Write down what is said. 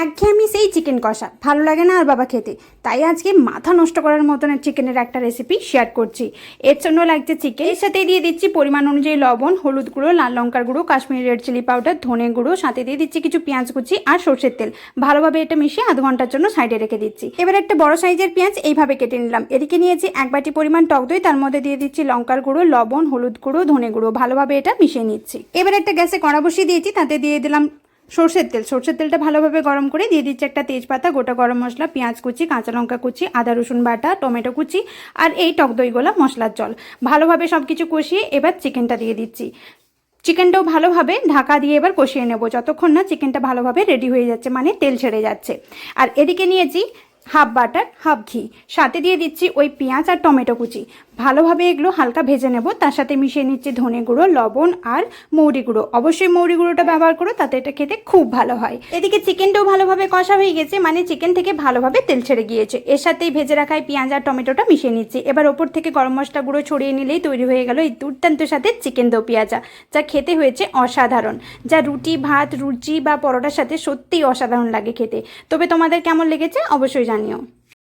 একঘেয়েমি সেই চিকেন কষা ভালো লাগে না আর বাবা খেতে। তাই আজকে মাথা নষ্ট করার মতন চিকেনের একটা রেসিপি শেয়ার করছি। এর জন্য লাগছে চিকেন, এর সাথে দিয়ে দিচ্ছি পরিমাণ অনুযায়ী লবণ, হলুদ গুঁড়ো, লাল লঙ্কার গুঁড়ো, কাশ্মীরি রেড চিলি পাউডার, ধনে গুঁড়ো, সাথে দিয়ে দিচ্ছি কিছু পেঁয়াজ কুচি আর সর্ষের তেল। ভালোভাবে এটা মিশিয়ে আধ ঘন্টার জন্য সাইডে রেখে দিচ্ছি। এবার একটা বড় সাইজের পেঁয়াজ এইভাবে কেটে নিলাম। এদিকে নিয়েছি এক বাটি পরিমাণ টক দই, তার মধ্যে দিয়ে দিচ্ছি লঙ্কার গুঁড়ো, লবণ, হলুদ গুঁড়ো, ধনে গুঁড়ো। ভালোভাবে এটা মিশিয়ে নিচ্ছি। এবার একটা গ্যাসে কড়া বসিয়ে দিয়েছি, তাতে দিয়ে দিলাম সর্ষের তেল। সর্ষের তেলটা ভালোভাবে গরম করে দিয়ে দিচ্ছি একটা তেজপাতা, গোটা গরম মশলা, পেঁয়াজ কুচি, কাঁচা লঙ্কা কুচি, আদা রসুন বাটা, টমেটো কুচি আর এই টক দই গোলা মশলার জল। ভালোভাবে সব কিছু কষিয়ে এবার চিকেনটা দিয়ে দিচ্ছি। চিকেনটাও ভালোভাবে ঢাকা দিয়ে এবার কষিয়ে নেব যতক্ষণ না চিকেনটা ভালোভাবে রেডি হয়ে যাচ্ছে, মানে তেল ছেড়ে যাচ্ছে। আর এদিকে নিয়েছি হাফ বাটার হাফ ঘি, সাথে দিয়ে দিচ্ছি ওই পেঁয়াজ আর টমেটো কুচি। ভালোভাবে এগুলো হালকা ভেজে নেব। তার সাথে মিশিয়ে নিচ্ছি ধনে গুঁড়ো, লবণ আর মৌরি গুঁড়ো। অবশ্যই মৌরি গুঁড়োটা ব্যবহার করো, তাতে এটা খেতে খুব ভালো হয়। এদিকে চিকেনটাও ভালোভাবে কষা হয়ে গেছে, মানে চিকেন থেকে ভালোভাবে তেল ছেড়ে গিয়েছে। এর সাথেই ভেজে রাখায় পেঁয়াজ আর টমেটোটা মিশিয়ে নিচ্ছি। এবার ওপর থেকে গরম মশলা গুঁড়ো ছড়িয়ে নিলেই তৈরি হয়ে গেল এই দুর্দান্ত সাথে চিকেন দো পেঁয়াজা, যা খেতে হয়েছে অসাধারণ, যা রুটি, ভাত, লুচি বা পরোটার সাথে সত্যিই অসাধারণ লাগে খেতে। তবে তোমাদের কেমন লেগেছে অবশ্যই জানিও।